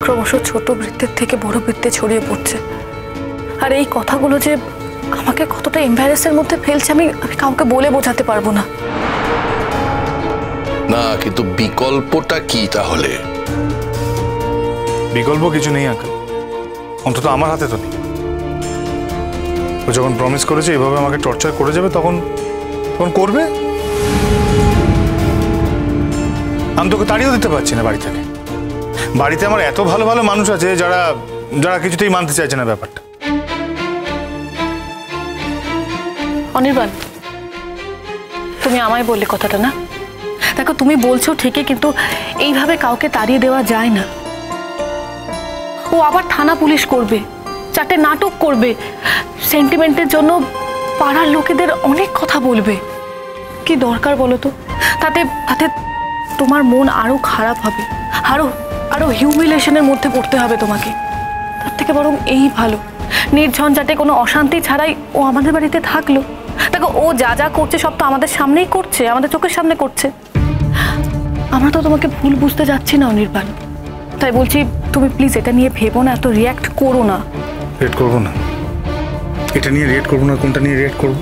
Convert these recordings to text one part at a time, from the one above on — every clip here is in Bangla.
ক্রমশ ছোট বৃত্তের থেকে বড় বৃত্তে ছড়িয়ে পড়ছে। আর এই কথাগুলো যে আমাকে কতটা এম্বারেসের মধ্যে ফেলছে আমি কাউকে বলে বোঝাতে পারবো না। না, কিন্তু বিকল্পটা কি তাহলে? বিকল্প কিছু নেই আঙ্কেল, অন্তত আমার হাতে তো নেই। ও যখন প্রমিস করেছে এভাবে আমাকে টর্চার করে যাবে তখন করবে। আমি তোকে তাড়িয়েও দিতে পারছি না বাড়ি থেকে। বাড়িতে আমার এত ভালো ভালো মানুষ আছে যারা যারা কিছুতেই মানতে চাইছে না ব্যাপারটা। অনির্বাণ, তুমি আমায় বললে কথাটা না? দেখো, তুমি বলছো ঠিকই, কিন্তু এইভাবে কাউকে তাড়িয়ে দেওয়া যায় না। ও আবার থানা পুলিশ করবে, 4টে নাটক করবে, সেন্টিমেন্টের জন্য পাড়ার লোকেদের অনেক কথা বলবে। কি দরকার বলো তো? তাতে তাতে তোমার মন আরো খারাপ হবে, আরো হিউমিলেশনের মধ্যে পড়তে হবে তোমাকে। তার থেকে বরং এই ভালো, নির্ঝঞ্ঝাটে কোনো অশান্তি ছাড়াই ও আমাদের বাড়িতে থাকলো। দেখো, ও যা যা করছে সব তো আমাদের সামনেই করছে, আমাদের চোখের সামনে করছে। আমরা তো তোমাকে ভুল বুঝতে যাচ্ছি না অনির্বাণ, তাই বলছি তুমি প্লিজ এটা নিয়ে ভেবো না, এত রিয়াক্ট করো না। রিয়েক্ট করবো না? এটা নিয়ে রিয়েক্ট করবো না? কোনটা নিয়ে রিয়েক্ট করবো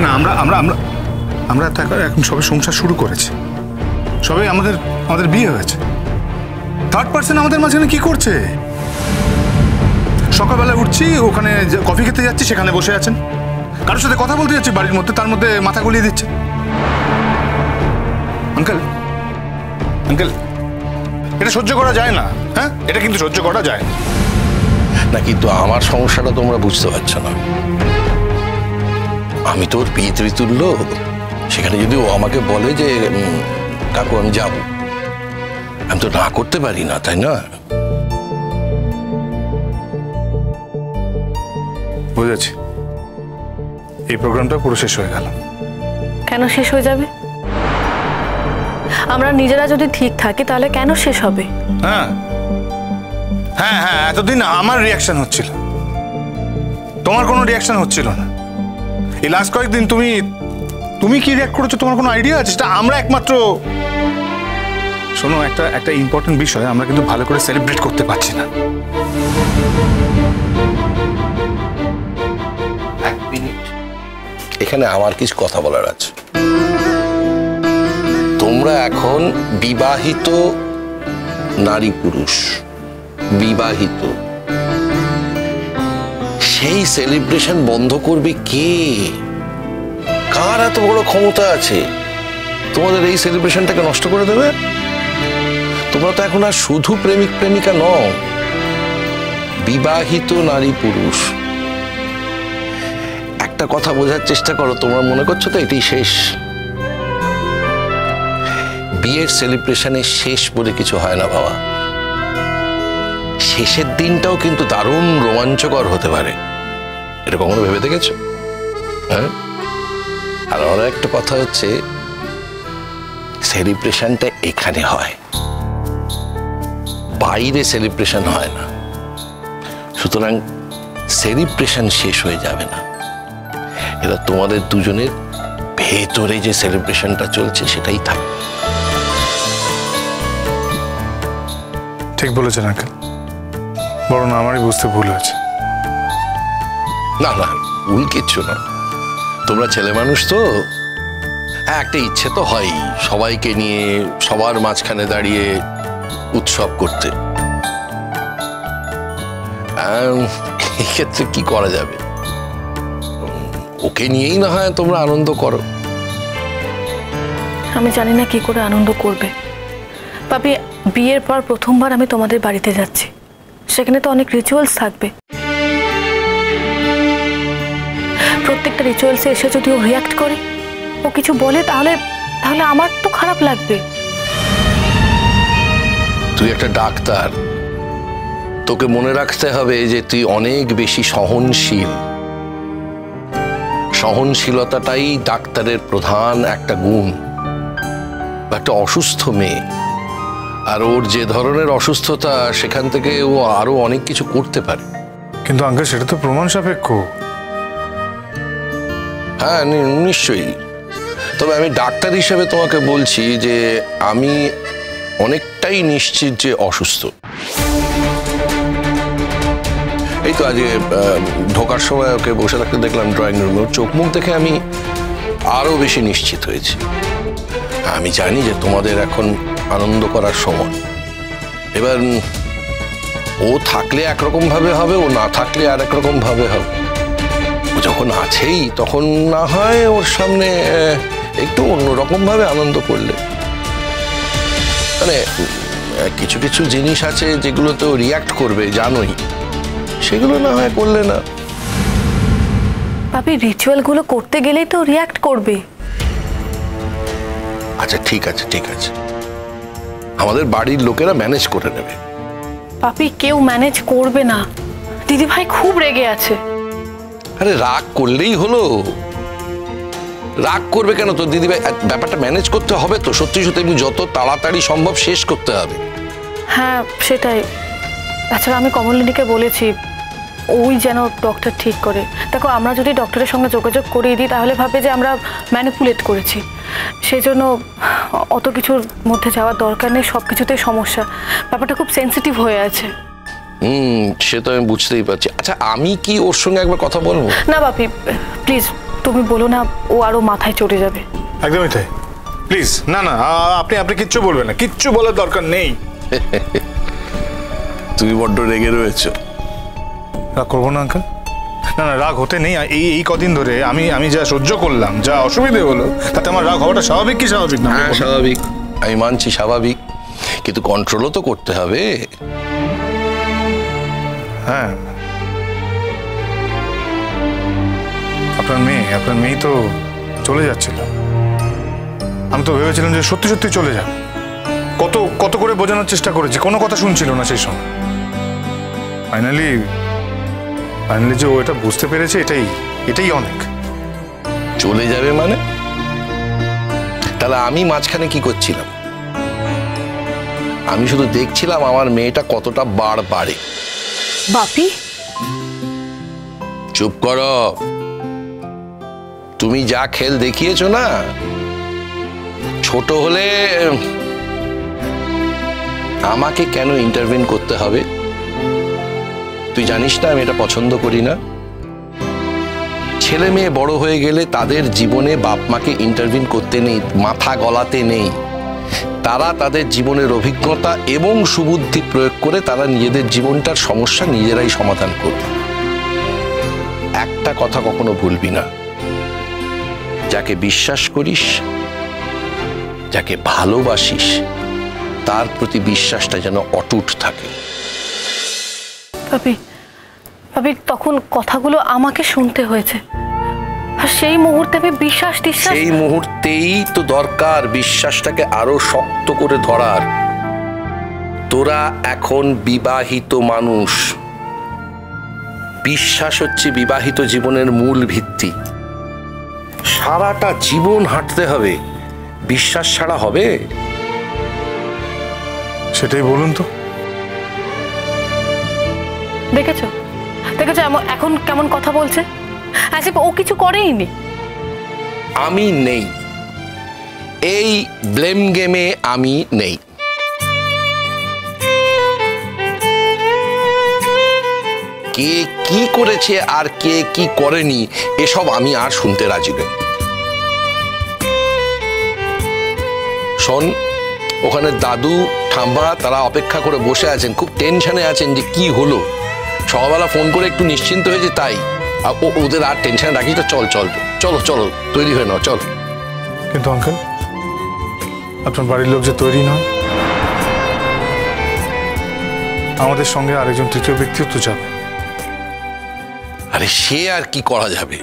না? আমরা আমরা আমরা আমরা তো এখন সবে সংসার শুরু করেছি, সবে আমাদের বিয়ে হয়েছে। থার্ড পার্সন আমাদের মাঝখানে কি করছে? সকালবেলা উঠছি, ওখানে কফি খেতে যাচ্ছি, সেখানে বসে আছেন। কারোর সাথে কথা বলতে যাচ্ছি বাড়ির মধ্যে, তার মধ্যে মাথা গলিয়ে দিচ্ছে। আঙ্কেল আঙ্কেল, এটা সহ্য করা যায় না। হ্যাঁ, এটা কিন্তু সহ্য করা যায় না। কিন্তু আমার সমস্যাটা তোমরা বুঝতে পারছো না। আমি তোর পিতৃ তুল্য, সেখানে যদি ও আমাকে বলে যে কাকু আমি যাব, আমি তো না করতে পারি না, তাই না? বুঝেছি, এই প্রোগ্রামটা পুরো শেষ হয়ে গেল। কেন শেষ হয়ে যাবে? আমরা নিজেরা যদি ঠিক থাকি তাহলে কেন শেষ হবে? হ্যাঁ হ্যাঁ হ্যাঁ, এতদিন আমার রিয়াকশন হচ্ছিল, তোমার কোনো রিয়াকশন হচ্ছিল না। এই লাস্ট কয়েকদিন তুমি কি রিয়াক্ট করেছো তোমার কোনো আইডিয়া আছে? সেটা আমরা একমাত্র। শোনো, একটা ইম্পর্টেন্ট বিষয় আমরা কিন্তু ভালো করে সেলিব্রেট করতে পারছি না। এক মিনিট, এখানে আমার কিছু কথা বলার আছে। তোমরা এখন বিবাহিত নারী পুরুষ, বিবাহিত, সেই সেলিব্রেশন বন্ধ করবে কে? কার এত বড় ক্ষমতা আছে তোমাদের এই সেলিব্রেশনটাকে নষ্ট করে দেবে? তোমরা তো এখন আর শুধু প্রেমিক প্রেমিকা নও, বিবাহিত নারী পুরুষ। একটা কথা বোঝার চেষ্টা করো, তোমরা মনে করছো তো এটাই শেষ? বিয়ের সেলিব্রেশনে শেষ বলে কিছু হয় না বাবা। শেষের দিনটাও কিন্তু দারুণ রোমাঞ্চকর হতে পারে। এটা কখনো ভেবে দেখেছো? হ্যাঁ। আর আরো একটা কথা হচ্ছে, সেলিব্রেশনটা এখানে হয়, বাইরে সেলিব্রেশন হয় না। সুতরাং সেলিব্রেশন শেষ হয়ে যাবে না। এটা তোমাদের দুজনের ভেতরে যে সেলিব্রেশনটা চলছে সেটাই থাকবে। ঠিক বলেছেন আঙ্কেল, বরং আমারই বুঝতে ভুল হয়েছে। না না, ভুল কিচ্ছু না। তোমরা ছেলে মানুষ তো, হ্যাঁ একটা ইচ্ছে তো হয় সবাইকে নিয়ে সবার মাঝখানে দাঁড়িয়ে উৎসব করতে। এই ক্ষেত্রে কি করা যাবে? ওকে নিয়েই না হয় তোমরা আনন্দ করো। আমি জানি না কি করে আনন্দ করবে। পাপি, বিয়ের পর প্রথমবার আমি তোমাদের বাড়িতে যাচ্ছি, সেখানে তো অনেক রিচুয়ালস থাকবে। প্রত্যেকটা রিচুয়ালসে এসে যদি ও রিয়াক্ট করে, ও কিছু বলে, তাহলে আমার তো খারাপ লাগবে। তুই একটা ডাক্তার, তোকে মনে রাখতে হবে যে তুই অনেক বেশি সহনশীল। সহনশীলতাটাই ডাক্তারের প্রধান একটা গুণ। একটা অসুস্থ মেয়ে, আর ওর যে ধরনের অসুস্থতা, সেখান থেকে ও আরো অনেক কিছু করতে পারে। কিন্তু আঙ্কেল, সেটা তো প্রমাণ সাপেক্ষ। হ্যাঁ নিশ্চয়ই, তবে আমি ডাক্তার হিসেবে তোমাকে বলছি যে আমি অনেকটাই নিশ্চিত যে অসুস্থ। এই তো আজকে ঢোকার সময় ওকে বসে থাকতে দেখলাম ড্রয়িং রুমে, ওর চোখ মুখ দেখে আমি আরো বেশি নিশ্চিত হয়েছি। আমি জানি যে তোমাদের এখন আনন্দ করার সময়। এবার ও থাকলে একরকম ভাবে হবে, ও না থাকলে আর একরকম ভাবে হবে। ও যখন আছেই তখন না হয় ওর সামনে একটু অন্যরকম ভাবে আনন্দ করলে, মানে কিছু কিছু জিনিস আছে যেগুলোতে ও রিয়াক্ট করবে জানোই, সেগুলো না হয় করলে না। পাপি রিচুয়ালগুলো করতে গেলেই তো রিয়াক্ট করবে। আচ্ছা ঠিক আছে ঠিক আছে, আমাদের বাড়ির লোকেরা ম্যানেজ করে নেবে। পাপি কেউ ম্যানেজ করবে না, দিদি ভাই খুব রেগে আছে। আরে রাগ করলেই হলো, রাগ করবে কেন? তো দিদি ভাই ব্যাপারটা ম্যানেজ করতে হবে তো, সত্যি সত্যি যত তাড়াতাড়ি সম্ভব শেষ করতে হবে। হ্যাঁ সেটাই। তাছাড়া আমি কমলিনীকে বলেছি ওই যেন ডক্টর ঠিক করে। দেখো আমরা যদি ডক্টরের সঙ্গে যোগাযোগ করিয়ে দিই তাহলে ভাবে যে আমরা ম্যানিপুলেট করেছি, সেই জন্য অত কিছুর মধ্যে যাওয়ার দরকার নেই। সব কিছুতেই সমস্যা, ব্যাপারটা খুব সেন্সিটিভ হয়ে আছে। সে তো আমি বুঝতেই পারছি। আচ্ছা আমি কি ওর সঙ্গে একবার কথা বলবো? না বাপি প্লিজ তুমি বলো না, ও আরো মাথায় চড়ে যাবে। একদমই তাই, প্লিজ। না না আপনি আপনি কিচ্ছু বলবেন না, কিচ্ছু বলার দরকার নেই। তুমি বড্ড রেগে রয়েছো। রাগ করবো না আঙ্কেল, না না রাগ হতে নেই। এই কদিন ধরে আমি যা সহ্য করলাম, যা অসুবিধে হলো, তাতে আমার রাগ হওয়াটা স্বাভাবিক কি স্বাভাবিক না? হ্যাঁ স্বাভাবিক, আমি মানছি স্বাভাবিক, কিন্তু কন্ট্রোলও তো করতে হবে। হ্যাঁ আপনার মেয়ে তো চলে যাচ্ছিল। আমি তো ভেবেছিলাম যে সত্যি সত্যি চলে যান। কত করে বোঝানোর চেষ্টা করেছি, কোনো কথা শুনছিল না সেই সময়। ফাইনালি যে ও এটা বুঝতে পেরেছে, এটাই অনেক। চলে যাবে মানে? তাহলে আমি মাঝখানে কি করছিলাম? আমি শুধু দেখছিলাম আমার মেয়েটা কতটা বাড়ে। বাপি চুপ করো, তুমি যা খেল দেখিয়েছো না, ছোট হলে আমাকে কেন ইন্টারভিন করতে হবে? তুই জানিস না আমি এটা পছন্দ করি না। ছেলে মেয়ে বড় হয়ে গেলে তাদের জীবনে বাপ মাকে ইন্টারভিন করতে নেই, মাথা গলাতে নেই। তারা তাদের জীবনের অভিজ্ঞতা এবং সুবুদ্ধি প্রয়োগ করে তারা নিজেদের জীবনটার সমস্যা নিজেরাই সমাধান করবে। একটা কথা কখনো ভুলবি না, যাকে বিশ্বাস করিস, যাকে ভালোবাসিস, তার প্রতি বিশ্বাসটা যেন অটুট থাকে। পাপি তখন কথাগুলো আমাকে শুনতে হয়েছে, আর সেই মুহূর্তে আমি বিশ্বাস, সেই মুহূর্তেই তো দরকার বিশ্বাসটাকে আরো শক্ত করে ধরার। তোরা এখন বিবাহিত মানুষ, বিশ্বাস হচ্ছে বিবাহিত জীবনের মূল ভিত্তি। সারাটা জীবন হাঁটতে হবে, বিশ্বাস ছাড়া হবে? সেটাই বলুন তো। দেখেছো এখন কেমন কথা বলছে, আসলে ও কিছু করেইনি। আমি নেই, এই ব্লেম গেমে আমি নেই। কে কি করেছে আর কে কি করেনি এসব আমি আর শুনতে রাজি নই। শোন, ওখানে দাদু ঠাম্মা তারা অপেক্ষা করে বসে আছেন, খুব টেনশনে আছেন যে কি হলো। সকালবেলা ফোন করে একটু নিশ্চিন্ত হয়েছে, তাই ওদের আর টেনশন রাখি তো। চলো তৈরি হয়ে নাও, চল। কিন্তু আঙ্কেল আপনার বাড়ির লোক যে তৈরি নয়, আমাদের সঙ্গে আরেকজন তৃতীয় ব্যক্তিও তো যাবে। আরে সে আর কি করা যাবে?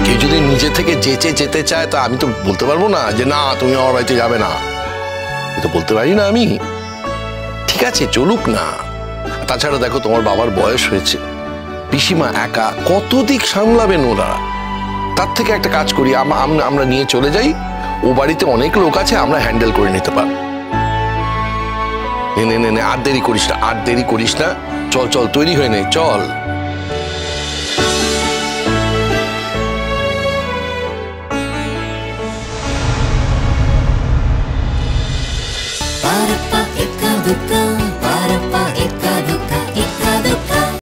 কেউ যদি নিজে থেকে যেতে চায় তা আমি তো বলতে পারবো না যে না তুমি আমার বাড়িতে যাবে না, তো বলতে পারি না আমি। ঠিক আছে চলুক না। তাছাড়া দেখো তোমার বাবার বয়স হয়েছে, পিসিমা একা কত দিক সামলাবেন ওরা। তার থেকে একটা কাজ করি, আমরা নিয়ে চলে যাই, ও বাড়িতে অনেক লোক আছে, আমরা হ্যান্ডেল করে নিতে পারবো। নে আর দেরি করিস না, চল তৈরি হয়ে নে, চল। Para pa eka duka